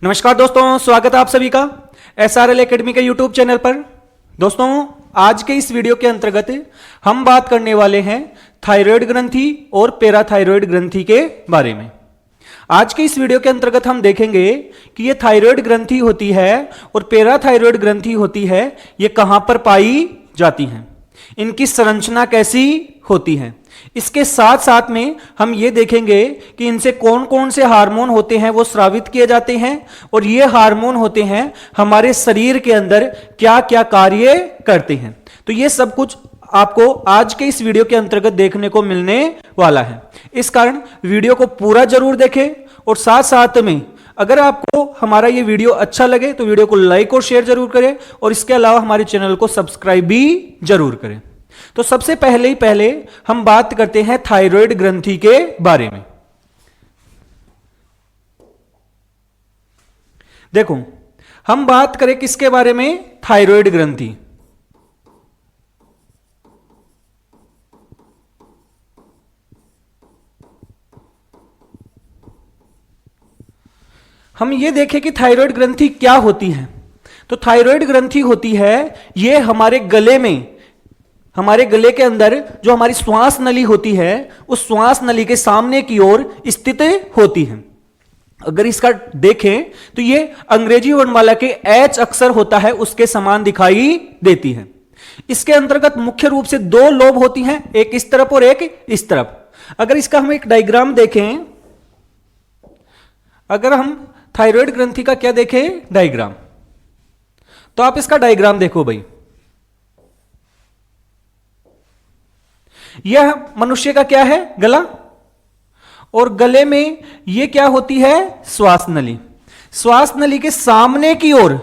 नमस्कार दोस्तों, स्वागत है आप सभी का SRL एकेडमी के यूट्यूब चैनल पर। दोस्तों, आज के इस वीडियो के अंतर्गत हम बात करने वाले हैं थायराइड ग्रंथि और पैराथायराइड ग्रंथि के बारे में। आज के इस वीडियो के अंतर्गत हम देखेंगे कि ये थायराइड ग्रंथि होती है और पैराथायराइड ग्रंथि होती है, ये कहां पर पाई जाती हैं, इनकी संरचना कैसी होती है। इसके साथ साथ में हम ये देखेंगे कि इनसे कौन कौन से हार्मोन होते हैं वो स्रावित किए जाते हैं और ये हार्मोन होते हैं हमारे शरीर के अंदर क्या क्या कार्य करते हैं। तो ये सब कुछ आपको आज के इस वीडियो के अंतर्गत देखने को मिलने वाला है। इस कारण वीडियो को पूरा जरूर देखें और साथ साथ में अगर आपको हमारा ये वीडियो अच्छा लगे तो वीडियो को लाइक और शेयर जरूर करें और इसके अलावा हमारे चैनल को सब्सक्राइब भी जरूर करें। तो सबसे पहले हम बात करते हैं थायराइड ग्रंथि के बारे में। देखो, हम बात करें किसके बारे में? थायराइड ग्रंथि। हम ये देखें कि थायराइड ग्रंथि क्या होती है। तो थायराइड ग्रंथि होती है, ये हमारे गले के अंदर जो हमारी श्वास नली होती है उस श्वास नली के सामने की ओर स्थित होती है। अगर इसका देखें तो ये अंग्रेजी वर्णमाला के H अक्षर होता है उसके समान दिखाई देती है। इसके अंतर्गत मुख्य रूप से दो लोब होती हैं, एक इस तरफ और एक इस तरफ। अगर इसका हम एक डायग्राम देखें, अगर हम थायराइड ग्रंथि का क्या देखें? डायग्राम। तो आप इसका डायग्राम देखो भाई। यह मनुष्य का क्या है? गला। और गले में यह क्या होती है? श्वास नली। श्वास नली के सामने की ओर,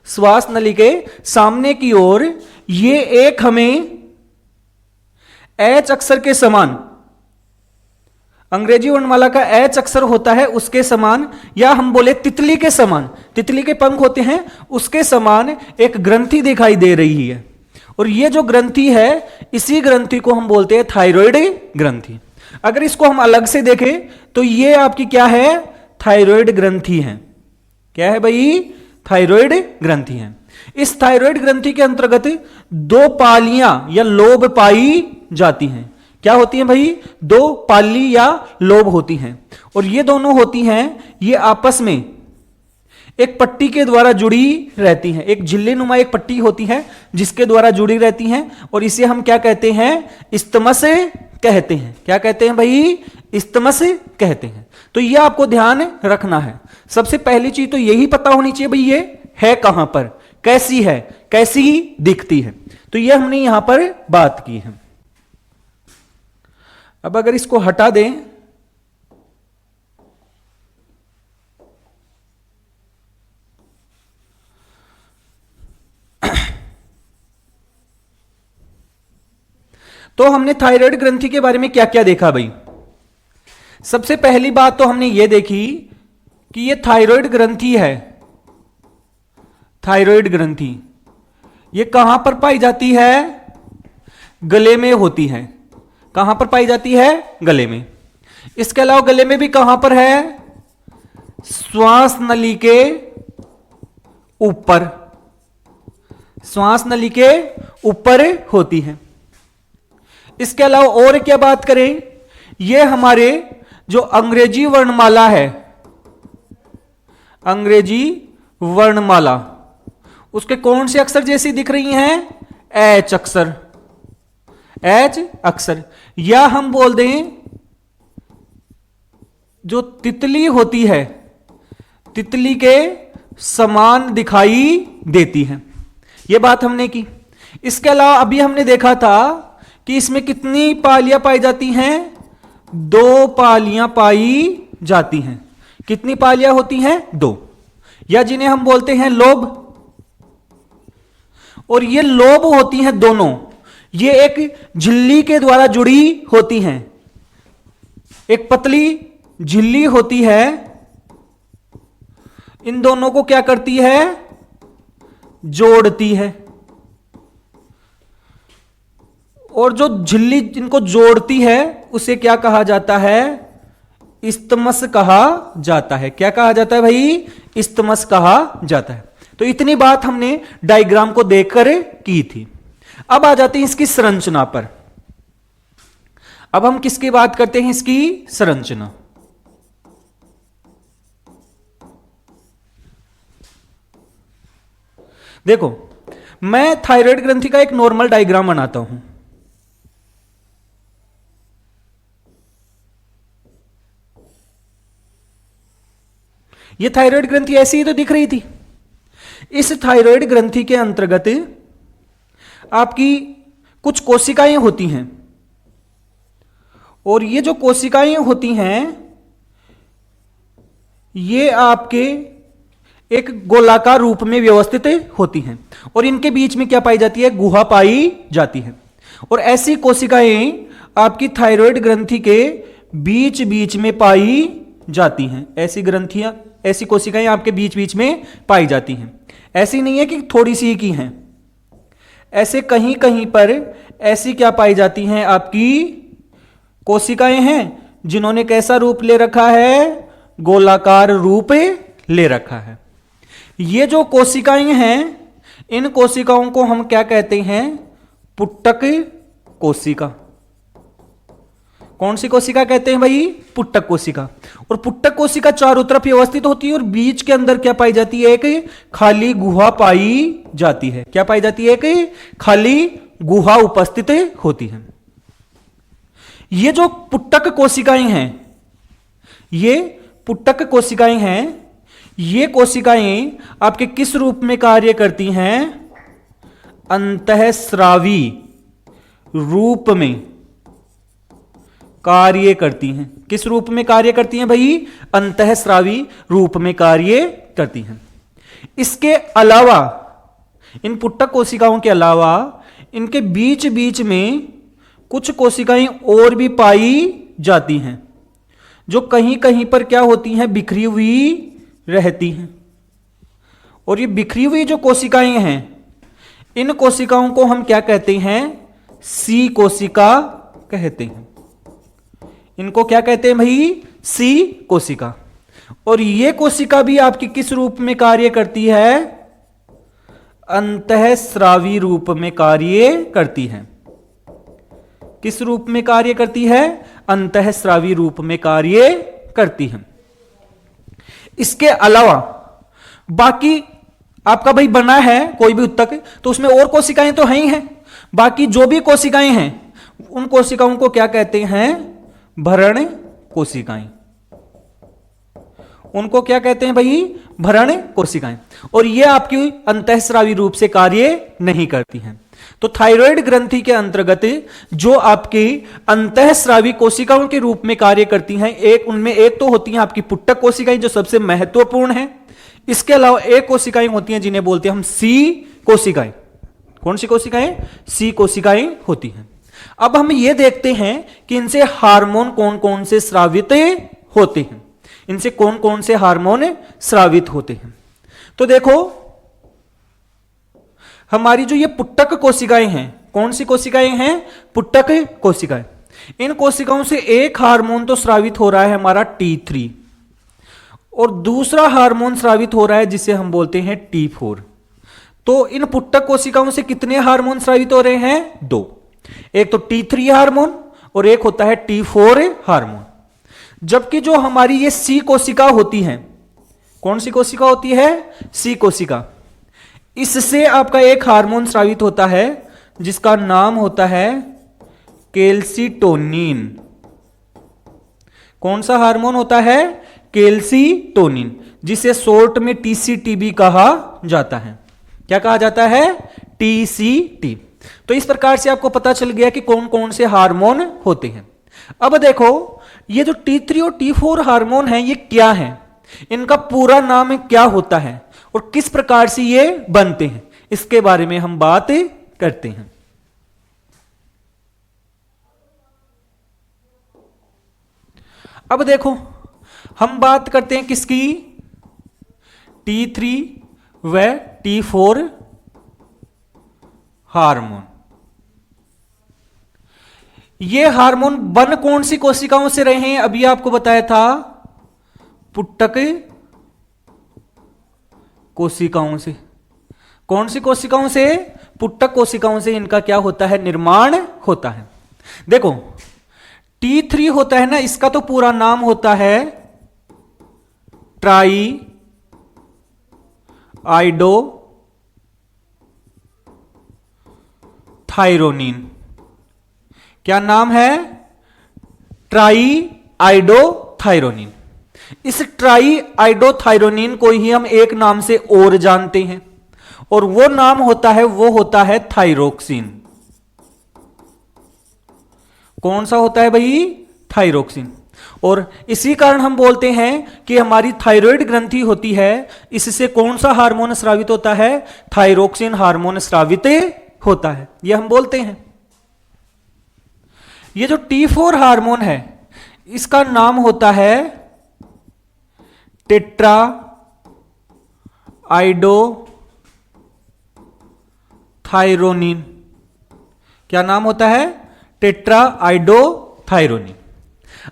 श्वास नली के सामने की ओर ये एक हमें H अक्षर के समान, अंग्रेजी वर्णमाला का H अक्षर होता है उसके समान, या हम बोले तितली के समान, तितली के पंख होते हैं उसके समान एक ग्रंथि दिखाई दे रही है। और ये जो ग्रंथि है इसी ग्रंथि को हम बोलते हैं थायराइड ग्रंथि। अगर इसको हम अलग से देखें तो ये आपकी क्या है? थायराइड ग्रंथि है। क्या है भाई? थायराइड ग्रंथि है। इस थायराइड ग्रंथि के अंतर्गत दो पालियां या लोब पाई जाती हैं। क्या होती हैं भाई? दो पाली या लोब होती हैं। और ये दोनों होती हैं, ये आपस में एक पट्टी के द्वारा जुड़ी रहती हैं। एक झिल्ली नुमा एक पट्टी होती है जिसके द्वारा जुड़ी रहती हैं और इसे हम क्या कहते हैं? इस्तमस कहते हैं। क्या कहते हैं भाई? इस्तमस कहते हैं। तो यह आपको ध्यान रखना है। सबसे पहली चीज तो यही पता होनी चाहिए भाई ये है कहां पर, कैसी है, कैसी दिखती है। तो यह हमने यहां पर बात की है। अब अगर इसको हटा दें तो हमने थायराइड ग्रंथि के बारे में क्या क्या देखा भाई? सबसे पहली बात तो हमने ये देखी कि ये थायराइड ग्रंथि है। थायराइड ग्रंथि ये कहां पर पाई जाती है? गले में होती है। कहां पर पाई जाती है? गले में। इसके अलावा गले में भी कहां पर है? श्वास नली के ऊपर, श्वास नली के ऊपर होती है। इसके अलावा और क्या बात करें? यह हमारे जो अंग्रेजी वर्णमाला है, अंग्रेजी वर्णमाला, उसके कौन से अक्षर जैसी दिख रही हैं? H अक्षर, H अक्षर। या हम बोल दें जो तितली होती है, तितली के समान दिखाई देती है। यह बात हमने की। इसके अलावा अभी हमने देखा था कि इसमें कितनी पालियां पाई जाती हैं? दो पालियां पाई जाती हैं। कितनी पालियां होती हैं? दो, या जिन्हें हम बोलते हैं लोब। और ये लोब होती हैं दोनों, ये एक झिल्ली के द्वारा जुड़ी होती हैं। एक पतली झिल्ली होती है, इन दोनों को क्या करती है? जोड़ती है। और जो झिल्ली इनको जोड़ती है उसे क्या कहा जाता है? इस्तमस कहा जाता है। क्या कहा जाता है भाई? इस्तमस कहा जाता है। तो इतनी बात हमने डायग्राम को देखकर की थी। अब आ जाते हैं इसकी संरचना पर। अब हम किसकी बात करते हैं? इसकी संरचना। देखो, मैं थायराइड ग्रंथि का एक नॉर्मल डायग्राम बनाता हूं। यह थायराइड ग्रंथि ऐसी ही तो दिख रही थी। इस थायराइड ग्रंथि के अंतर्गत आपकी कुछ कोशिकाएं होती हैं, और ये जो कोशिकाएं होती हैं ये आपके एक गोलाकार रूप में व्यवस्थित होती हैं, और इनके बीच में क्या पाई जाती है? गुहा पाई जाती है। और ऐसी कोशिकाएं आपकी थायराइड ग्रंथि के बीच बीच में पाई जाती हैं। ऐसी ग्रंथियां, ऐसी कोशिकाएं आपके बीच बीच में पाई जाती हैं। ऐसी नहीं है कि थोड़ी सी की हैं, ऐसे कहीं कहीं पर ऐसी क्या पाई जाती हैं? आपकी कोशिकाएं हैं जिन्होंने कैसा रूप ले रखा है? गोलाकार रूप ले रखा है। ये जो कोशिकाएं हैं, इन कोशिकाओं को हम क्या कहते हैं? पुट्टक कोशिका। कौन सी कोशिका कहते हैं भाई? पुट्टक कोशिका। और पुट्टक कोशिका चारों तरफ व्यवस्थित होती है, और बीच के अंदर क्या पाई जाती है? एक खाली गुहा पाई जाती है। क्या पाई जाती है? एक खाली गुहा उपस्थित होती है। ये जो पुट्टक कोशिकाएं हैं, ये पुट्टक कोशिकाएं हैं, ये कोशिकाएं आपके किस रूप में कार्य करती हैं? अंतःस्रावी रूप में कार्य करती हैं। किस रूप में कार्य करती हैं भाई? अंतःस्रावी रूप में कार्य करती हैं। इसके अलावा, इन पुट्टक कोशिकाओं के अलावा, इनके बीच बीच में कुछ कोशिकाएं और भी पाई जाती हैं, जो कहीं कहीं पर क्या होती हैं? बिखरी हुई रहती हैं। और ये बिखरी हुई जो कोशिकाएं हैं, इन कोशिकाओं को हम क्या कहते हैं? सी कोशिका कहते हैं। इनको क्या कहते हैं भाई? सी कोशिका। और ये कोशिका भी आपकी किस रूप में कार्य करती है? अंतःस्रावी रूप में कार्य करती है। किस रूप में कार्य करती है? अंतःस्रावी रूप में कार्य करती है। इसके अलावा बाकी आपका भाई बना है कोई भी उत्तक, तो उसमें और कोशिकाएं तो हैं ही हैं। बाकी जो भी कोशिकाएं हैं, उन कोशिकाओं को क्या कहते हैं? भरण कोशिकाएं। उनको क्या कहते हैं भाई? भरण कोशिकाएं। और ये आपकी अंतःस्रावी रूप से कार्य नहीं करती हैं। तो थायराइड ग्रंथि के अंतर्गत जो आपकी अंतःस्रावी कोशिकाओं के रूप में कार्य करती हैं, उनमें एक तो होती हैं आपकी पुट्टक कोशिकाएं, जो सबसे महत्वपूर्ण है। इसके अलावा एक कोशिकाएं होती हैं जिन्हें बोलते हैं हम सी कोशिकाएं। कौन सी कोशिकाएं? सी कोशिकाएं होती हैं। अब हम ये देखते हैं कि इनसे हार्मोन कौन कौन से स्रावित होते हैं। इनसे कौन कौन से हार्मोन स्रावित होते हैं? तो देखो, हमारी जो ये पुट्टक कोशिकाएं हैं, कौन सी कोशिकाएं हैं? पुट्टक कोशिकाएं। इन कोशिकाओं से एक हार्मोन तो स्रावित हो रहा है हमारा T3, और दूसरा हार्मोन स्रावित हो रहा है जिसे हम बोलते हैं T4। तो इन पुट्टक कोशिकाओं से कितने हार्मोन स्रावित हो रहे हैं? 2। एक तो T3 हार्मोन और एक होता है T4 हार्मोन। जबकि जो हमारी ये सी कोशिका होती है, कौन सी कोशिका होती है? सी कोशिका। इससे आपका एक हार्मोन स्रावित होता है जिसका नाम होता है कैल्सीटोनिन। कौन सा हार्मोन होता है? कैल्सीटोनिन, जिसे शॉर्ट में TCT कहा जाता है। क्या कहा जाता है? TCT। तो इस प्रकार से आपको पता चल गया कि कौन कौन से हार्मोन होते हैं। अब देखो, ये जो T3 और T4 हार्मोन है, ये क्या है? इनका पूरा नाम क्या होता है और किस प्रकार से ये बनते हैं, इसके बारे में हम बात करते हैं। अब देखो, हम बात करते हैं किसकी? T3 व T4 हार्मोन। ये हार्मोन बन कौन सी कोशिकाओं से रहे हैं? अभी आपको बताया था पुट्टक कोशिकाओं से। कौन सी कोशिकाओं से? पुट्टक कोशिकाओं से इनका क्या होता है? निर्माण होता है। देखो T3 होता है ना, इसका तो पूरा नाम होता है ट्राई आइडो थायरोनिन। क्या नाम है? Try आइडो thyronine. इस ट्राई आइडो थायरोनिन को ही हम एक नाम से और जानते हैं, और वो नाम होता है थायरोक्सिन। कौन सा होता है भाई? थायरोक्सिन। और इसी कारण हम बोलते हैं कि हमारी थायराइड ग्रंथि होती है, इससे कौन सा हार्मोन स्रावित होता है? थायरोक्सिन हार्मोन स्रावित होता है, यह हम बोलते हैं। ये जो T4 हार्मोन है इसका नाम होता है टेट्रा आइडो थायरोनिन। क्या नाम होता है? Tetra आइडो thyronine.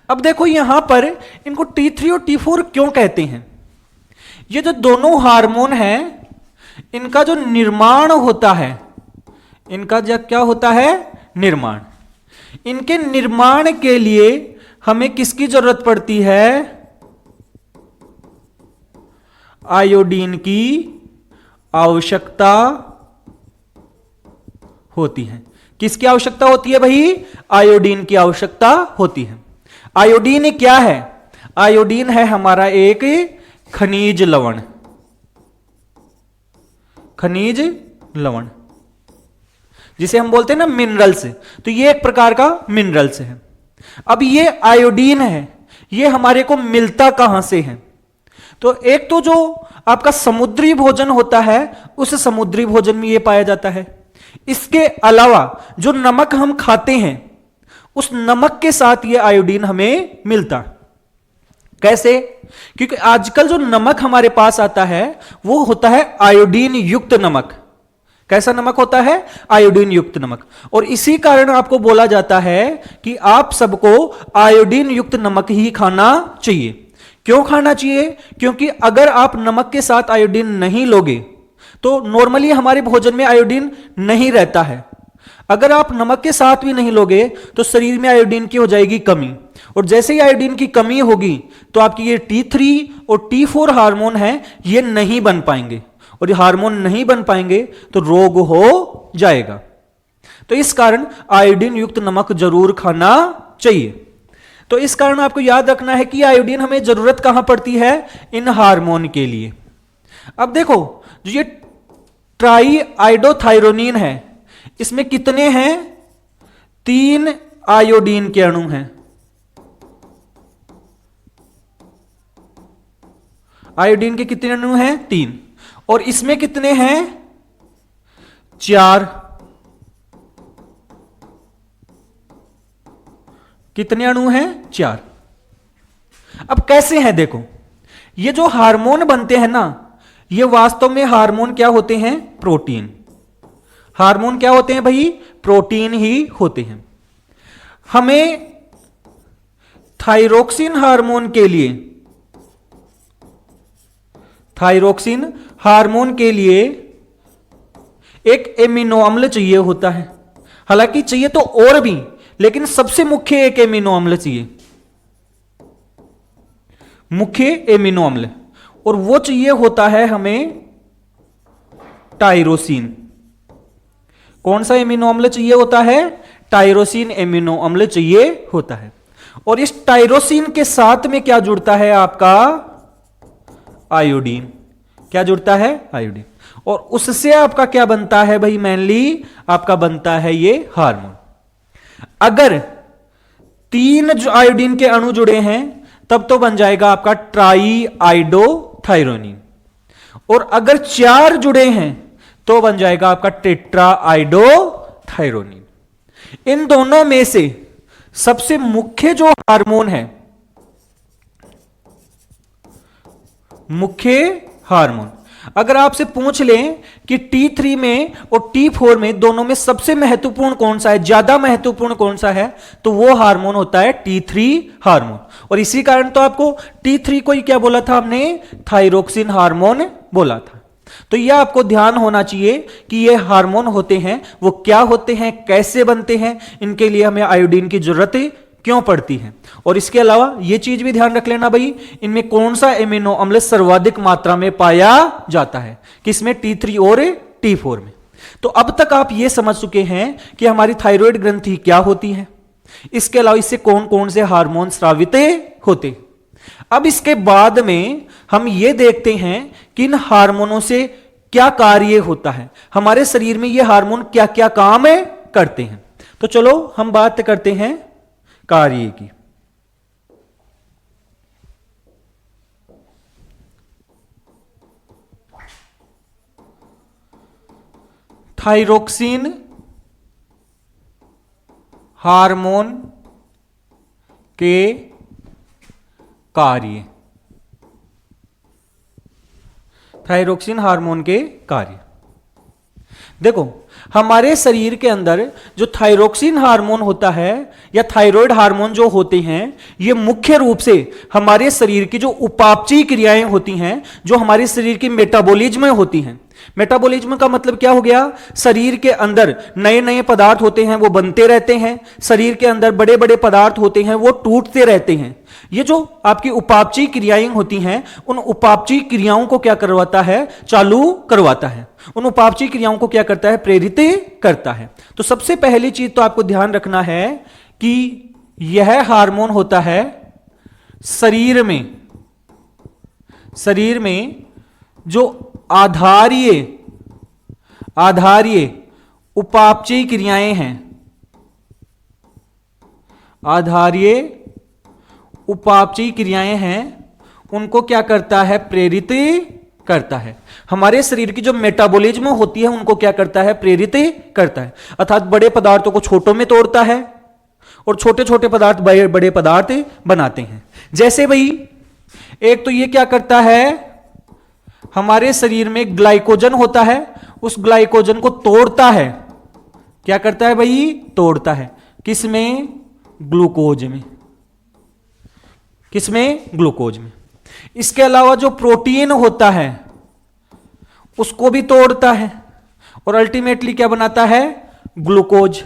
अब देखो यहां पर इनको T3 और T4 क्यों कहते हैं? ये जो दोनों हार्मोन हैं इनका जो निर्माण होता है, इनका जब क्या होता है? निर्माण। इनके निर्माण के लिए हमें किसकी जरूरत पड़ती है? आयोडीन की आवश्यकता होती है। किसकी आवश्यकता होती है भाई? आयोडीन की आवश्यकता होती है। आयोडीन क्या है? आयोडीन है हमारा एक खनिज लवण। खनिज लवण जिसे हम बोलते हैं ना मिनरल्स, तो ये एक प्रकार का मिनरल्स है। अब ये आयोडीन है, ये हमारे को मिलता कहां से है? तो एक तो जो आपका समुद्री भोजन होता है उस समुद्री भोजन में ये पाया जाता है। इसके अलावा जो नमक हम खाते हैं उस नमक के साथ ये आयोडीन हमें मिलता। कैसे? क्योंकि आजकल जो नमक हमारे पास आता है वो होता है आयोडीन युक्त नमक। कैसा नमक होता है? आयोडीन युक्त नमक। और इसी कारण आपको बोला जाता है कि आप सबको आयोडीन युक्त नमक ही खाना चाहिए। क्यों खाना चाहिए? क्योंकि अगर आप नमक के साथ आयोडीन नहीं लोगे तो नॉर्मली हमारे भोजन में आयोडीन नहीं रहता है। अगर आप नमक के साथ भी नहीं लोगे तो शरीर में आयोडीन की हो जाएगी कमी, और जैसे ही आयोडीन की कमी होगी तो आपकी ये T3 और T4 हार्मोन है ये नहीं बन पाएंगे, और ये हार्मोन नहीं बन पाएंगे तो रोग हो जाएगा। तो इस कारण आयोडीन युक्त नमक जरूर खाना चाहिए। तो इस कारण आपको याद रखना है कि आयोडीन हमें जरूरत कहां पड़ती है? इन हार्मोन के लिए। अब देखो जो ये ट्राई आइडोथायरोनिन है इसमें कितने हैं? 3 आयोडीन के अणु हैं। आयोडीन के कितने अणु हैं? 3। और इसमें कितने हैं? 4। कितने अणु हैं? 4। अब कैसे हैं? देखो ये जो हार्मोन बनते हैं ना, ये वास्तव में हार्मोन क्या होते हैं? प्रोटीन। हार्मोन क्या होते हैं भाई? प्रोटीन ही होते हैं। हमें थायरोक्सिन हार्मोन के लिए, थायरोक्सिन हार्मोन के लिए एक एमिनो अम्ल चाहिए होता है। हालांकि चाहिए तो और भी, लेकिन सबसे मुख्य एक एमिनो अम्ल चाहिए, मुख्य एमिनो अम्ल, और वो चाहिए होता है हमें टायरोसिन। कौन सा एमिनो अम्ल चाहिए होता है? टायरोसिन एमिनो अम्ल चाहिए होता है। और इस टायरोसिन के साथ में क्या जुड़ता है आपका? आयोडीन। क्या जुड़ता है? आयोडीन। और उससे आपका क्या बनता है भाई? मेनली आपका बनता है ये हार्मोन। अगर 3 जो आयोडीन के अणु जुड़े हैं तब तो बन जाएगा आपका ट्राई आइडोथायरोनिन, और अगर 4 जुड़े हैं तो बन जाएगा आपका टेट्रा आइडोथायरोनिन। इन दोनों में से सबसे मुख्य जो हार्मोन है, मुख्य हार्मोन, अगर आपसे पूछ लें कि T3 में और T4 में दोनों में सबसे महत्वपूर्ण कौन सा है, ज्यादा महत्वपूर्ण कौन सा है, तो वो हार्मोन होता है T3 हार्मोन। और इसी कारण तो आपको T3 को ही क्या बोला था हमने? थायरोक्सिन हार्मोन बोला था। तो यह आपको ध्यान होना चाहिए कि ये हार्मोन होते हैं वो क्या होते हैं, कैसे बनते हैं, इनके लिए हमें आयोडीन की जरूरत क्यों पड़ती है। और इसके अलावा यह चीज भी ध्यान रख लेना भाई, इनमें कौन सा एमिनो अम्ल सर्वाधिक मात्रा में पाया जाता है, किसमें, T3 और T4 में। तो अब तक आप यह समझ चुके हैं कि हमारी थायराइड ग्रंथि क्या होती है, इसके अलावा इससे कौन कौन से हार्मोन स्रावित होते। अब इसके बाद में हम यह देखते हैं कि इन हार्मोनों से क्या कार्य होता है, हमारे शरीर में ये हार्मोन क्या क्या काम करते हैं। तो चलो हम बात करते हैं कार्य की। थायरोक्सिन हार्मोन के कार्य, थायरोक्सिन हार्मोन के कार्य। देखो हमारे शरीर के अंदर जो थायरोक्सिन हार्मोन होता है या थायराइड हार्मोन जो होते हैं, ये मुख्य रूप से हमारे शरीर की जो उपापचयी क्रियाएं होती हैं, जो हमारे शरीर की मेटाबॉलिज्म में होती हैं। मेटाबॉलिज्म का मतलब क्या हो गया, शरीर के अंदर नए नए पदार्थ होते हैं वो बनते रहते हैं, शरीर के अंदर बड़े बड़े पदार्थ होते हैं वो टूटते रहते हैं। ये जो आपकी उपापचयी क्रियाएं होती हैं, उन उपापचयी क्रियाओं को क्या करवाता है, चालू करवाता है। उन उपापचयी क्रियाओं को क्या करता है, प्रेरित करता है। तो सबसे पहली चीज तो आपको ध्यान रखना है कि यह हार्मोन होता है शरीर में जो आधारीय उपापचयी क्रियाएं हैं, आधारीय उपापचयी क्रियाएं हैं, उनको क्या करता है, प्रेरित करता है। हमारे शरीर की जो मेटाबॉलिज्म होती है उनको क्या करता है, प्रेरित करता है। अर्थात बड़े पदार्थों को छोटों में तोड़ता है और छोटे छोटे पदार्थ बड़े बड़े पदार्थ बनाते हैं। जैसे भाई एक तो ये क्या करता है, हमारे शरीर में ग्लाइकोजन होता है, उस ग्लाइकोजन को तोड़ता है। क्या करता है भाई, तोड़ता है। किसमें, ग्लूकोज में। किसमें, ग्लूकोज में। इसके अलावा जो प्रोटीन होता है उसको भी तोड़ता है और अल्टीमेटली क्या बनाता है, ग्लूकोज,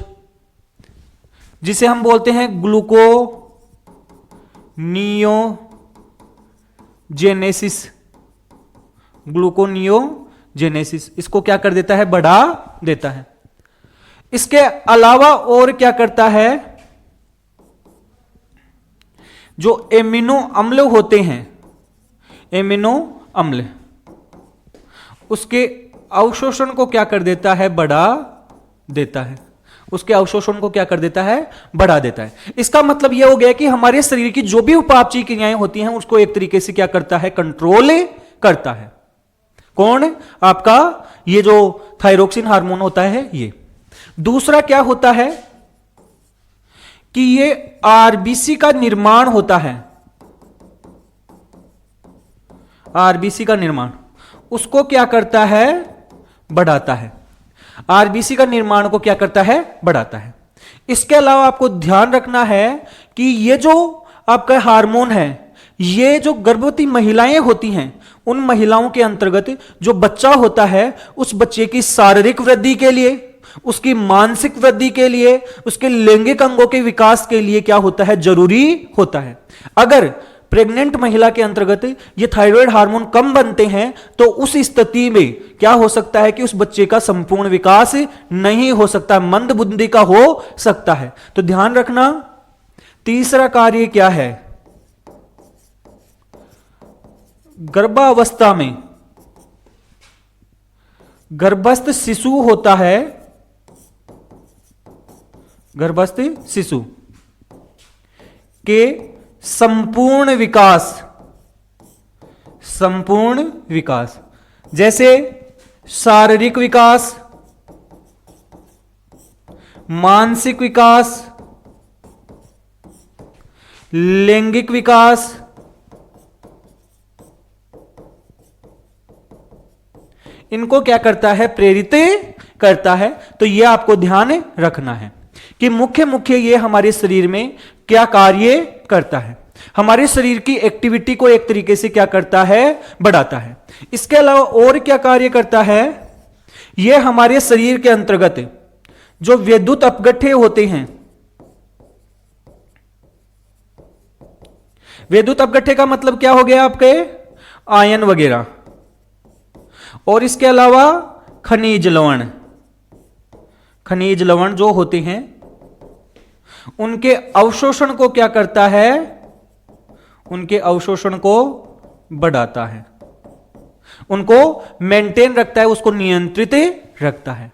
जिसे हम बोलते हैं ग्लूकोनियोजेनेसिस। ग्लूकोनियोजेनेसिस इसको क्या कर देता है, बढ़ा देता है। इसके अलावा और क्या करता है, जो एमिनो अम्ल होते हैं, एमिनो अम्ल, उसके अवशोषण को क्या कर देता है, बढ़ा देता है। उसके अवशोषण को क्या कर देता है, बढ़ा देता है। इसका मतलब यह हो गया कि हमारे शरीर की जो भी उपापचयी क्रियाएं होती हैं उसको एक तरीके से क्या करता है, कंट्रोल करता है। कौन, आपका ये जो थायरोक्सिन हार्मोन होता है ये। दूसरा क्या होता है कि ये आरबीसी का निर्माण होता है, आरबीसी का निर्माण, उसको क्या करता है, बढ़ाता है। आरबीसी का निर्माण को क्या करता है, बढ़ाता है। इसके अलावा आपको ध्यान रखना है कि ये जो आपका हार्मोन है, ये जो गर्भवती महिलाएं होती हैं, उन महिलाओं के अंतर्गत जो बच्चा होता है, उस बच्चे की शारीरिक वृद्धि के लिए, उसकी मानसिक वृद्धि के लिए, उसके लैंगिक अंगों के विकास के लिए क्या होता है, जरूरी होता है। अगर प्रेग्नेंट महिला के अंतर्गत ये थायराइड हार्मोन कम बनते हैं तो उस स्थिति में क्या हो सकता है कि उस बच्चे का संपूर्ण विकास नहीं हो सकता, मंद बुद्धि का हो सकता है। तो ध्यान रखना। तीसरा कार्य क्या है, गर्भावस्था में गर्भस्थ शिशु होता है, गर्भस्थ शिशु के संपूर्ण विकास, जैसे शारीरिक विकास, मानसिक विकास, लैंगिक विकास, इनको क्या करता है, प्रेरित करता है। तो यह आपको ध्यान रखना है कि मुख्य ये हमारे शरीर में क्या कार्य करता है। हमारे शरीर की एक्टिविटी को एक तरीके से क्या करता है, बढ़ाता है। इसके अलावा और क्या कार्य करता है, यह हमारे शरीर के अंतर्गत जो विद्युत अपघट्य होते हैं, विद्युत अपघट्य का मतलब क्या हो गया आपके, आयन वगैरह, और इसके अलावा खनिज लवण, खनिज लवण जो होते हैं उनके अवशोषण को क्या करता है, उनके अवशोषण को बढ़ाता है, उनको मेंटेन रखता है, उसको नियंत्रित रखता है।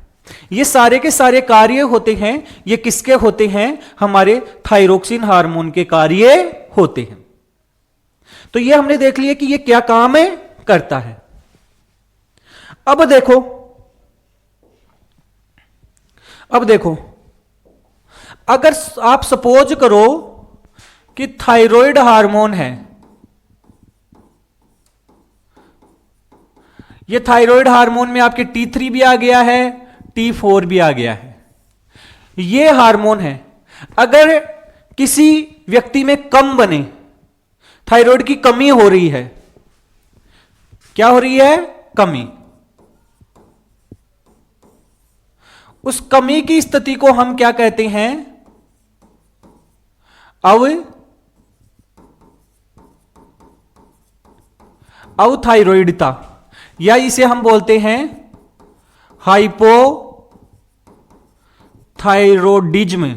ये सारे के सारे कार्य होते हैं, ये किसके होते हैं, हमारे थायरोक्सिन हार्मोन के कार्य होते हैं। तो ये हमने देख लिया कि ये क्या काम है, करता है। अब देखो अगर आप सपोज करो कि थायराइड हार्मोन है, ये थायराइड हार्मोन में आपके T3 भी आ गया है, T4 भी आ गया है, ये हार्मोन है। अगर किसी व्यक्ति में कम बने, थायराइड की कमी हो रही है, क्या हो रही है, कमी, उस कमी की स्थिति को हम क्या कहते हैं, अवथायरॉइडता, या इसे हम बोलते हैं हाइपोथायरोडिज्म।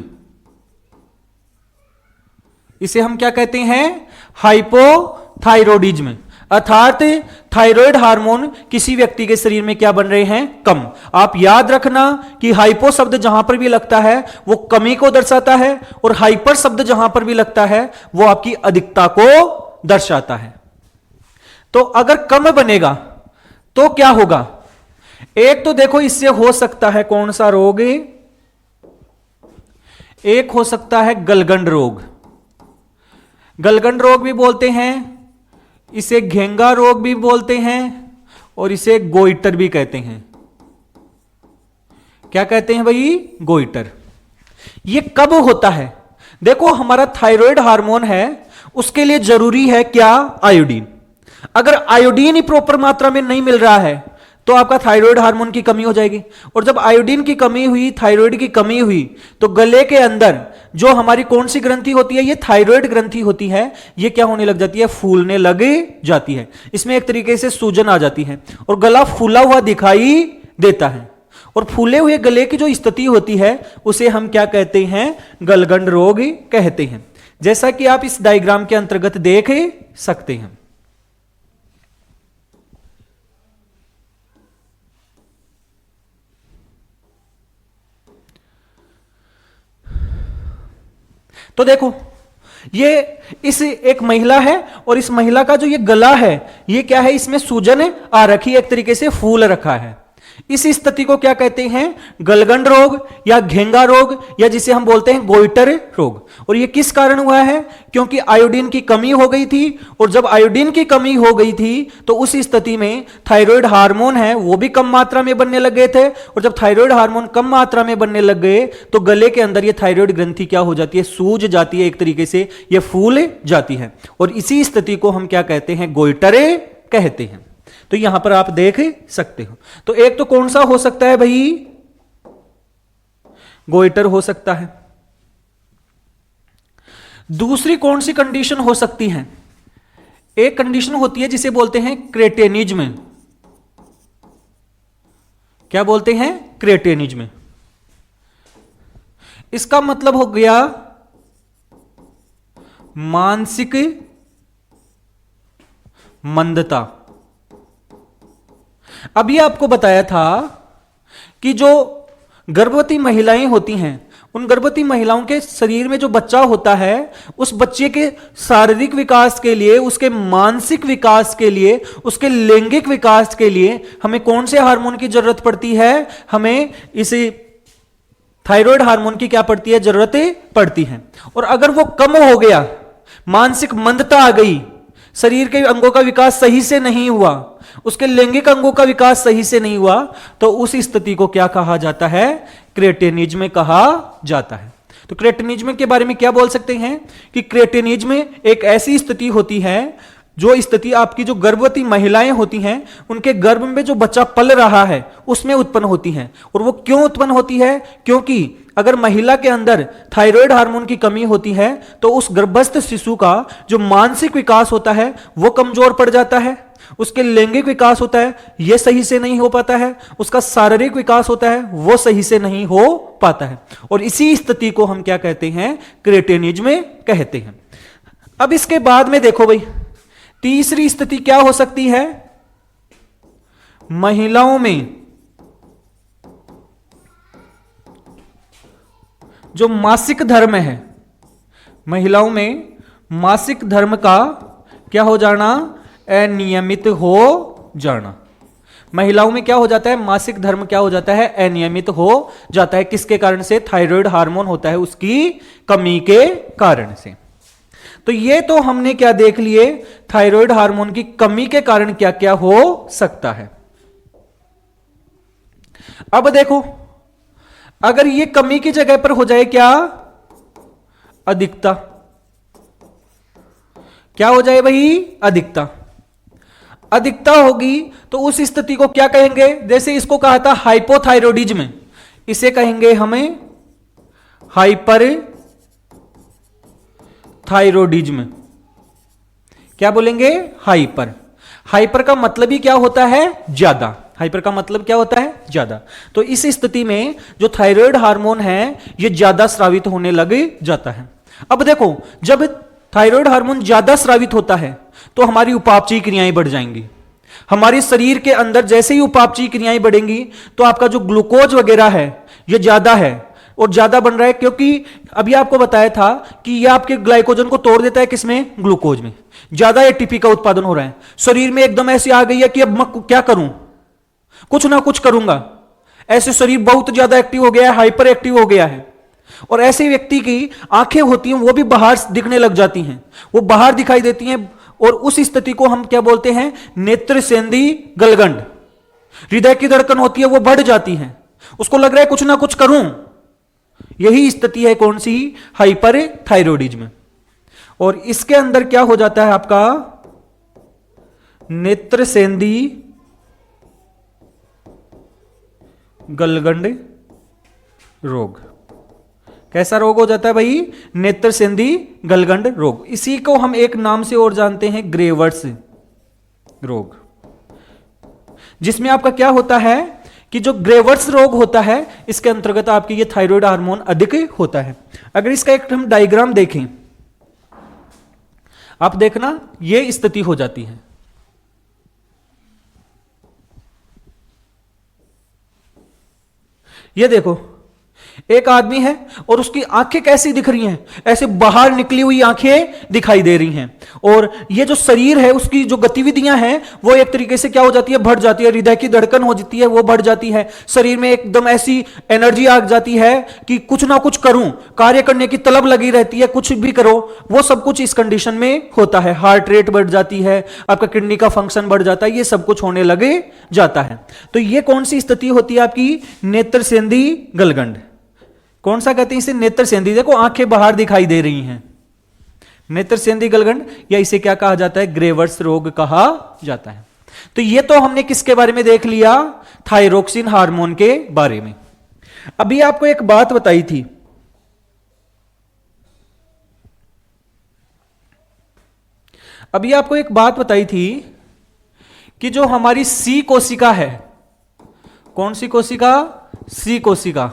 इसे हम क्या कहते हैं, हाइपोथायरोडिज्म, अर्थात थायराइड हार्मोन किसी व्यक्ति के शरीर में क्या बन रहे हैं, कम। आप याद रखना कि हाइपो शब्द जहां पर भी लगता है वो कमी को दर्शाता है, और हाइपर शब्द जहां पर भी लगता है वो आपकी अधिकता को दर्शाता है। तो अगर कम बनेगा तो क्या होगा, एक तो देखो इससे हो सकता है कौन सा रोग, एक हो सकता है गलगंड रोग, गलगंड रोग भी बोलते हैं, इसे घेंगा रोग भी बोलते हैं, और इसे गोइटर भी कहते हैं। क्या कहते हैं भाई, गोइटर। ये कब होता है, देखो हमारा थायराइड हार्मोन है, उसके लिए जरूरी है क्या, आयोडीन। अगर आयोडीन ही प्रॉपर मात्रा में नहीं मिल रहा है तो आपका थायराइड हार्मोन की कमी हो जाएगी, और जब आयोडीन की कमी हुई, थायराइड की कमी हुई, तो गले के अंदर जो हमारी कौन सी ग्रंथि होती है, ये थायराइड ग्रंथि होती है, ये क्या होने लग जाती है, फूलने लग जाती है। इसमें एक तरीके से सूजन आ जाती है और गला फूला हुआ दिखाई देता है, और फूले हुए गले की जो स्थिति होती है उसे हम क्या कहते हैं, गलगंड रोग कहते हैं, जैसा कि आप इस डायग्राम के अंतर्गत देख सकते हैं। तो देखो ये इस एक महिला है, और इस महिला का जो ये गला है, ये क्या है, इसमें सूजन आ रखी है, एक तरीके से फूल रखा है। इस स्थिति को क्या कहते हैं, गलगंड रोग या घेंगा रोग, या जिसे हम बोलते हैं गोइटर रोग। और ये किस कारण हुआ है, क्योंकि आयोडीन की कमी हो गई थी, और जब आयोडीन की कमी हो गई थी तो उस स्थिति में थायराइड हार्मोन है वो भी कम मात्रा में बनने लग गए थे, और जब थायराइड हार्मोन कम मात्रा में बनने लग गए तो गले के अंदर ये थायराइड ग्रंथि क्या हो जाती है, सूज जाती है, एक तरीके से ये फूल जाती है, और इसी स्थिति को हम क्या कहते हैं, गोइटरे कहते हैं। तो यहां पर आप देख सकते हो। तो एक तो कौन सा हो सकता है भाई, गोइटर हो सकता है। दूसरी कौन सी कंडीशन हो सकती है, एक कंडीशन होती है जिसे बोलते हैं क्रेटेनिज्म। क्या बोलते हैं, क्रेटेनिज्म। इसका मतलब हो गया मानसिक मंदता। अभी आपको बताया था कि जो गर्भवती महिलाएं होती हैं, उन गर्भवती महिलाओं के शरीर में जो बच्चा होता है, उस बच्चे के शारीरिक विकास के लिए, उसके मानसिक विकास के लिए, उसके लैंगिक विकास के लिए हमें कौन से हार्मोन की जरूरत पड़ती है, हमें इसे थायराइड हार्मोन की क्या पड़ती है, जरूरत पड़ती है। और अगर वो कम हो गया, मानसिक मंदता आ गई, शरीर के अंगों का विकास सही से नहीं हुआ, उसके लैंगिक अंगों का विकास सही से नहीं हुआ, तो उस स्थिति को क्या कहा जाता है, क्रेटेनिज्म कहा जाता है। तो क्रेटिनिज्म के बारे में क्या बोल सकते हैं कि क्रेटिनिज्म एक ऐसी स्थिति होती है, जो स्थिति आपकी जो गर्भवती महिलाएं होती हैं उनके गर्भ में जो बच्चा पल रहा है उसमें उत्पन्न होती हैं। और वो क्यों उत्पन्न होती है? क्योंकि अगर महिला के अंदर थायराइड हार्मोन की कमी होती है तो उस गर्भस्थ शिशु का जो मानसिक विकास होता है वो कमजोर पड़ जाता है, उसके लैंगिक विकास होता है यह सही से नहीं हो पाता है, उसका शारीरिक विकास होता है वो सही से नहीं हो पाता है, और इसी स्थिति को हम क्या कहते हैं? क्रेटिनिज्म कहते हैं। अब इसके बाद में देखो भाई, तीसरी स्थिति क्या हो सकती है? महिलाओं में जो मासिक धर्म है, महिलाओं में मासिक धर्म का क्या हो जाना? अनियमित हो जाना। महिलाओं में क्या हो जाता है? मासिक धर्म क्या हो जाता है? अनियमित हो जाता है। किसके कारण से? थायराइड हार्मोन होता है उसकी कमी के कारण से। तो ये तो हमने क्या देख लिए, थायराइड हार्मोन की कमी के कारण क्या क्या हो सकता है। अब देखो, अगर ये कमी की जगह पर हो जाए क्या? अधिकता। क्या हो जाए भाई? अधिकता। अधिकता होगी तो उस स्थिति को क्या कहेंगे? जैसे इसको कहा था हाइपोथायरॉयडिज्म, इसे कहेंगे हमें हाइपर थायरॉयडिज्म। क्या बोलेंगे? हाइपर। हाइपर का मतलब ही क्या होता है? ज्यादा। हाइपर का मतलब क्या होता है? ज्यादा। तो इस स्थिति में जो थायराइड हार्मोन है ये ज्यादा स्रावित होने लग जाता है। अब देखो, जब थायराइड हार्मोन ज्यादा स्रावित होता है तो हमारी उपापचयी क्रियाएं बढ़ जाएंगी। हमारे शरीर के अंदर जैसे ही उपापचयी क्रियाएं बढ़ेंगी तो आपका जो ग्लूकोज वगैरह है ये ज्यादा है और ज्यादा बन रहा है, क्योंकि अभी आपको बताया था कि यह आपके ग्लाइकोजन को तोड़ देता है। किसमें? ग्लूकोज में। ज्यादा एटीपी का उत्पादन हो रहा है, शरीर में एकदम ऐसी आ गई है कि अब मैं क्या करूं, कुछ ना कुछ करूंगा। ऐसे शरीर बहुत ज्यादा एक्टिव हो गया है, हाइपर एक्टिव हो गया है। और ऐसे व्यक्ति की आंखें होती हैं वो भी बाहर दिखने लग जाती हैं, वो बाहर दिखाई देती हैं, और उस स्थिति को हम क्या बोलते हैं? नेत्र सेंधी गलगंड। हृदय की धड़कन होती है वो बढ़ जाती है, उसको लग रहा है कुछ ना कुछ करूं। यही स्थिति है कौन सी? Hyper thyroidism. और इसके अंदर क्या हो जाता है आपका? नेत्र सेंधी गलगंड रोग। कैसा रोग हो जाता है भाई? नेत्र सेंधी गलगंड रोग। इसी को हम एक नाम से और जानते हैं, ग्रेवर्स रोग, जिसमें आपका क्या होता है कि जो ग्रेवर्स रोग होता है इसके अंतर्गत आपकी ये थायराइड हार्मोन अधिक होता है। अगर इसका एक हम डायग्राम देखें, आप देखना ये स्थिति हो जाती है। ये देखो, एक आदमी है और उसकी आंखें कैसी दिख रही हैं? ऐसे बाहर निकली हुई आंखें दिखाई दे रही हैं, और ये जो शरीर है उसकी जो गतिविधियां हैं वो एक तरीके से क्या हो जाती है? बढ़ जाती है। हृदय की धड़कन हो जाती है वो बढ़ जाती है, शरीर में एकदम ऐसी एनर्जी आ जाती है कि कुछ ना कुछ करूं, कार्य करने की तलब लगी रहती है, कुछ भी करो। वो सब कुछ इस कंडीशन में होता है। हार्ट रेट बढ़ जाती है, आपका किडनी का फंक्शन बढ़ जाता है, ये सब कुछ होने लगे जाता है। तो ये कौन सी स्थिति होती है आपकी? नेत्र सेंधी गलगंड। कौन सा कहते हैं इसे? नेत्र सेंधी। देखो आंखें बाहर दिखाई दे रही हैं, नेत्र सेंधी गलगंड, या इसे क्या कहा जाता है? ग्रेवर्स रोग कहा जाता है। तो ये तो हमने किसके बारे में देख लिया? थायरोक्सिन हार्मोन के बारे में। अभी आपको एक बात बताई थी, कि जो हमारी सी कोशिका है, कौन सी कोशिका? सी कोशिका।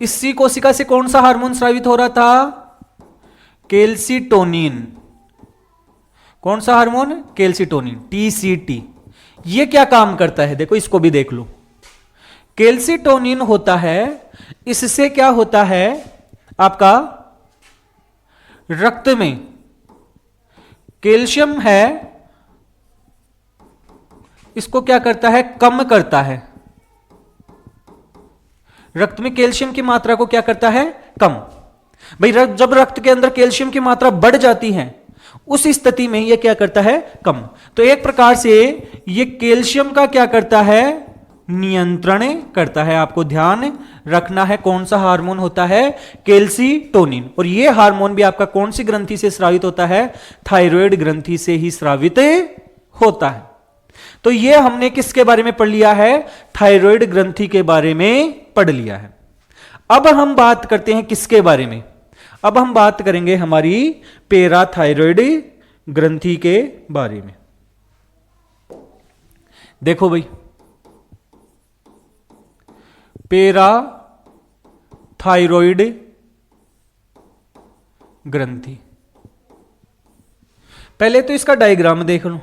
इस सी कोशिका से कौन सा हार्मोन स्रावित हो रहा था? कैल्सिटोनिन। कौन सा हार्मोन? Calcitonin, TCT. ये क्या काम करता है? देखो इसको भी देख लो। कैल्सिटोनिन होता है, इससे क्या होता है आपका? रक्त में कैल्शियम है, इसको क्या करता है? कम करता है। रक्त में कैल्शियम की मात्रा को क्या करता है? कम। भाई जब रक्त के अंदर कैल्शियम की मात्रा बढ़ जाती है उस स्थिति में यह क्या करता है? कम। तो एक प्रकार से यह कैल्शियम का क्या करता है? नियंत्रण करता है। आपको ध्यान रखना है कौन सा हार्मोन होता है, कैल्सीटोनिन। और यह हार्मोन भी आपका कौन सी ग्रंथि से स्रावित होता है, थायराइड ग्रंथि से ही स्रावित होता है। तो यह हमने किसके बारे में पढ़ लिया है, थायराइड ग्रंथि के बारे में पढ़ लिया है। अब हम बात करते हैं किसके बारे में, अब हम बात करेंगे हमारी पैराथायराइड ग्रंथि के बारे में। देखो भाई, पैराथायराइड ग्रंथि, पहले तो इसका डायग्राम देख लो।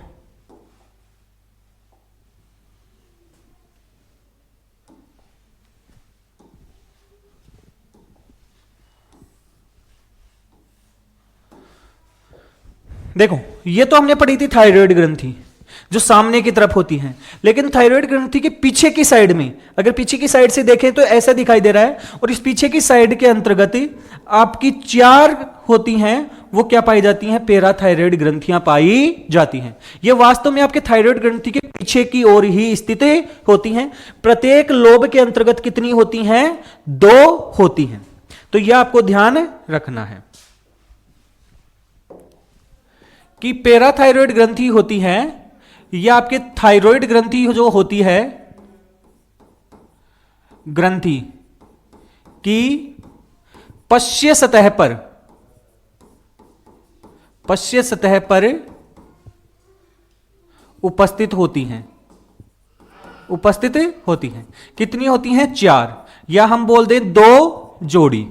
देखो, ये तो हमने पढ़ी थी थायराइड ग्रंथि जो सामने की तरफ होती है, लेकिन थायराइड ग्रंथि के पीछे की साइड में, अगर पीछे की साइड से देखें तो ऐसा दिखाई दे रहा है। और इस पीछे की साइड के अंतर्गत आपकी 4 होती हैं, वो क्या पाई जाती हैं, पैराथायराइड ग्रंथियां पाई जाती हैं। ये वास्तव में आपके थायराइड ग्रंथि के पीछे की ओर ही स्थित होती हैं। प्रत्येक लोब के अंतर्गत कितनी होती हैं, 2 होती हैं। तो यह आपको ध्यान रखना है कि पैराथायराइड ग्रंथि होती है, यह आपके थायराइड ग्रंथि जो होती है, ग्रंथि की पश्य सतह पर उपस्थित होती हैं, कितनी होती हैं, 4, या हम बोल दें 2 जोड़ी।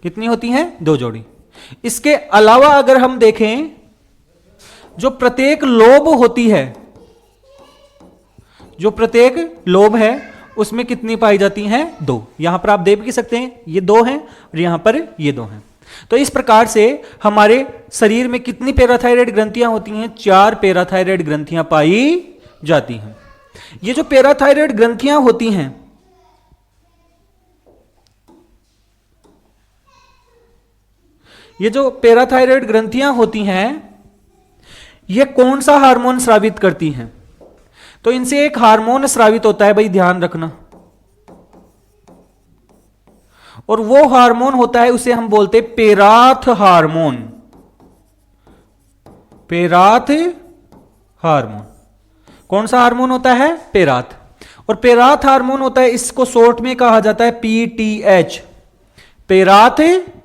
कितनी होती हैं, 2 जोड़ी। इसके अलावा अगर हम देखें, जो प्रत्येक लोब होती है, जो प्रत्येक लोब है उसमें कितनी पाई जाती हैं, 2। यहां पर आप देख भी सकते हैं ये 2 हैं और यहां पर ये 2 हैं। तो इस प्रकार से हमारे शरीर में कितनी पैराथायराइड ग्रंथियां होती हैं, 4 पैराथायराइड ग्रंथियां पाई जाती हैं। ये जो पैराथायराइड ग्रंथियां होती हैं, ये जो पैराथायराइड ग्रंथियां होती हैं, ये कौन सा हार्मोन स्रावित करती हैं, तो इनसे एक हार्मोन स्रावित होता है, भाई ध्यान रखना। और वो हार्मोन होता है, उसे हम बोलते हैं पेराथ हार्मोन। पेराथ हार्मोन कौन सा हार्मोन होता है, पेराथ। और पेराथ हार्मोन होता है, इसको शॉर्ट में कहा जाता है पीटीएच, पेराथ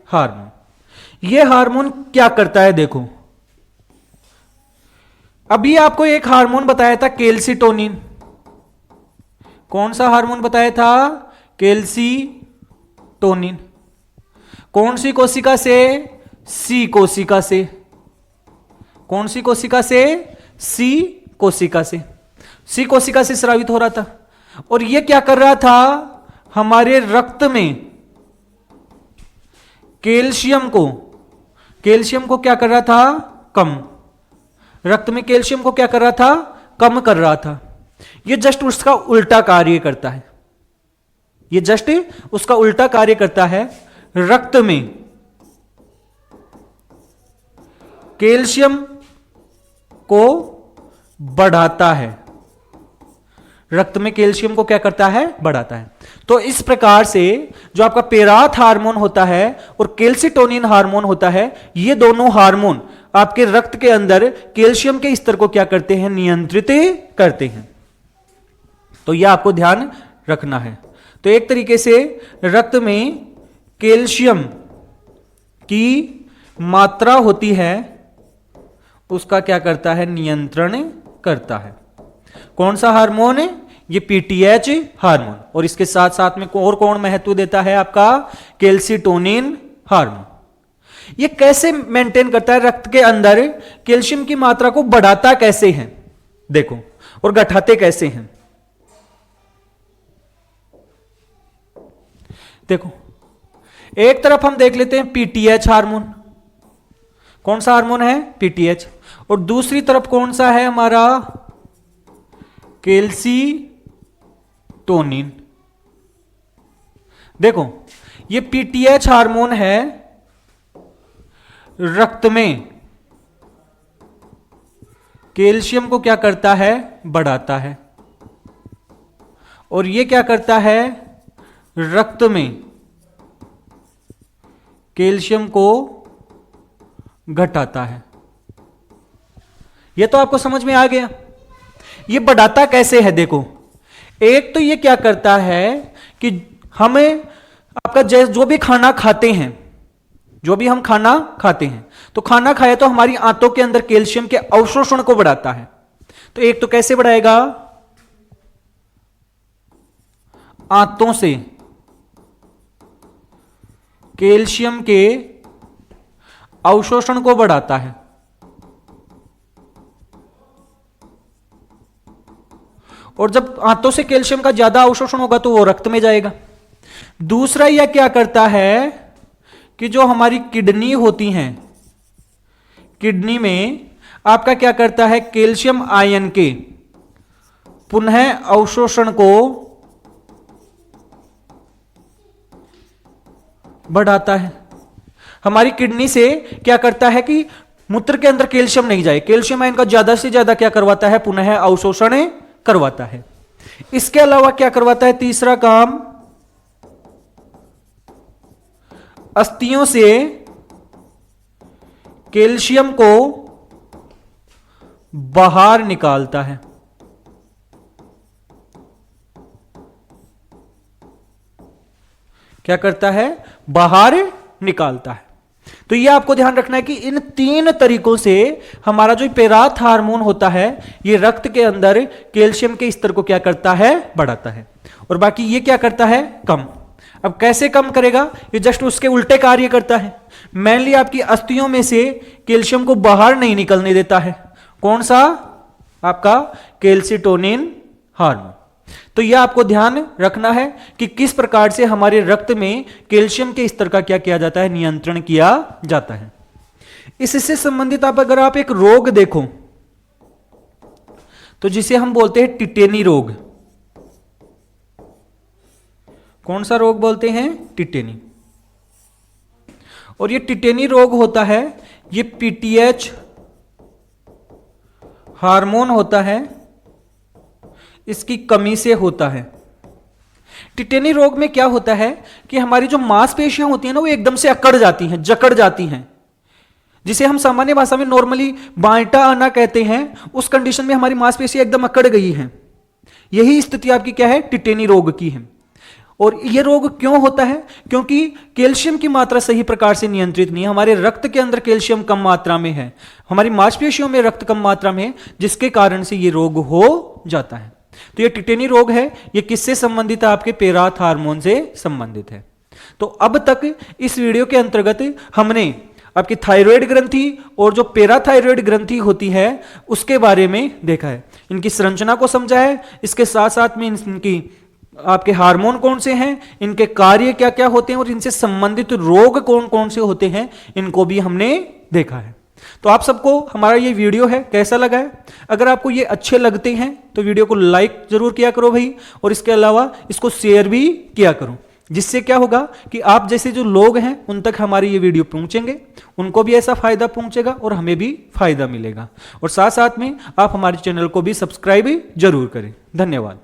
हार्मोन। यह हार्मोन क्या करता है, देखो अभी आपको एक हार्मोन बताया था कैल्सीटोनिन। कौन सा हार्मोन बताया था, कैल्सीटोनिन। कौन सी कोशिका से, सी कोशिका से। कौन सी कोशिका से, सी कोशिका से। सी कोशिका से स्रावित हो रहा था। और यह क्या कर रहा था, हमारे रक्त में कैल्शियम को क्या कर रहा था, कम। रक्त में कैल्शियम को क्या कर रहा था, कम कर रहा था। यह जस्ट उसका उल्टा कार्य करता है, यह जस्ट उसका उल्टा कार्य करता है। रक्त में कैल्शियम को बढ़ाता है, रक्त में कैल्शियम को क्या करता है, बढ़ाता है। तो इस प्रकार से जो आपका पेराथ हार्मोन होता है और कैल्सीटोनिन हार्मोन होता है, ये दोनों हार्मोन आपके रक्त के अंदर कैल्शियम के स्तर को क्या करते हैं, नियंत्रित करते हैं। तो यह आपको ध्यान रखना है। तो एक तरीके से रक्त में कैल्शियम की मात्रा होती है, उसका क्या करता है, नियंत्रण करता है। कौन सा हार्मोन है, ये पीटीएच हार्मोन। और इसके साथ साथ में और कौन महत्व देता है, आपका कैल्सीटोनिन हार्मोन। ये कैसे मेंटेन करता है, रक्त के अंदर कैल्शियम की मात्रा को बढ़ाता कैसे है, देखो, और घटाते कैसे हैं। देखो, एक तरफ हम देख लेते हैं पीटीएच हार्मोन। कौन सा हार्मोन है, पीटीएच। और दूसरी तरफ कौन सा है हमारा, कैल्सीटोनिन। देखो, ये पीटीएच हार्मोन है, रक्त में कैल्शियम को क्या करता है, बढ़ाता है। और ये क्या करता है, रक्त में कैल्शियम को घटाता है। ये तो आपको समझ में आ गया। ये बढ़ाता कैसे है, देखो, एक तो ये क्या करता है कि हमें आपका जो भी खाना खाते हैं, जो भी हम खाना खाते हैं, तो खाना खाया तो हमारी आंतों के अंदर कैल्शियम के अवशोषण को बढ़ाता है। तो एक तो कैसे बढ़ाएगा, आंतों से कैल्शियम के अवशोषण को बढ़ाता है। और जब आंतों से कैल्शियम का ज्यादा अवशोषण होगा तो वो रक्त में जाएगा। दूसरा यह क्या करता है कि जो हमारी किडनी होती हैं, किडनी में आपका क्या करता है, कैल्शियम आयन के पुनः अवशोषण को बढ़ाता है। हमारी किडनी से क्या करता है कि मूत्र के अंदर कैल्शियम नहीं जाए, कैल्शियम आयन का ज्यादा से ज्यादा क्या करवाता है, पुनः अवशोषण करवाता है। इसके अलावा क्या करवाता है, तीसरा काम, अस्थियों से कैल्शियम को बाहर निकालता है। क्या करता है, बाहर निकालता है। तो यह आपको ध्यान रखना है कि इन तीन तरीकों से हमारा जो पेराथ हार्मोन होता है, यह रक्त के अंदर कैल्शियम के स्तर को क्या करता है, बढ़ाता है। और बाकी ये क्या करता है, कम। अब कैसे कम करेगा, ये जस्ट उसके उल्टे कार्य करता है। मेनली आपकी अस्थियों में से कैल्शियम को बाहर नहीं निकलने देता है। कौन सा, आपका कैल्सिटोनिन हार्मोन। तो यह आपको ध्यान रखना है कि किस प्रकार से हमारे रक्त में कैल्शियम के स्तर का क्या किया जाता है, नियंत्रण किया जाता है। इससे संबंधित अगर आप एक रोग देखो तो जिसे हम बोलते हैं टिटेनी रोग। कौन सा रोग बोलते हैं, टिटेनी। और ये टिटेनी रोग होता है, ये पीटीएच हार्मोन होता है, इसकी कमी से होता है। टिटेनी रोग में क्या होता है कि हमारी जो मांसपेशियां होती हैं ना, वो एकदम से अकड़ जाती हैं, जकड़ जाती हैं, जिसे हम सामान्य भाषा में नॉर्मली बांटा आना कहते हैं। उस कंडीशन में हमारी मांसपेशियां एकदम अकड़ गई हैं। यही स्थिति आपकी क्या है, टिटेनी रोग की है। और यह रोग क्यों होता है, क्योंकि कैल्शियम की मात्रा सही प्रकार से नियंत्रित नहीं है। हमारे रक्त के अंदर कैल्शियम कम मात्रा में है, हमारी मांसपेशियों में रक्त कम मात्रा में है, जिसके कारण से यह रोग हो जाता है। तो ये टिटेनी रोग है, ये किससे संबंधित है, आपके पेराथ हार्मोन से संबंधित है। तो अब तक इस वीडियो के अंतर्गत हमने आपकी थायराइड ग्रंथि और जो पैराथायराइड ग्रंथि होती है उसके बारे में देखा है, इनकी संरचना को समझा है। इसके साथ साथ में इनकी आपके हार्मोन कौन से हैं, इनके कार्य क्या क्या होते हैं और इनसे संबंधित रोग कौन कौन से होते हैं, इनको भी हमने देखा है। तो आप सबको हमारा ये वीडियो है कैसा लगा है? अगर आपको ये अच्छे लगते हैं तो वीडियो को लाइक जरूर किया करो भाई, और इसके अलावा इसको शेयर भी किया करो, जिससे क्या होगा कि आप जैसे जो लोग हैं उन तक हमारी ये वीडियो पहुंचेंगे, उनको भी ऐसा फायदा पहुंचेगा और हमें भी फायदा मिलेगा। और साथ साथ में आप हमारे चैनल को भी सब्सक्राइब जरूर करें। धन्यवाद।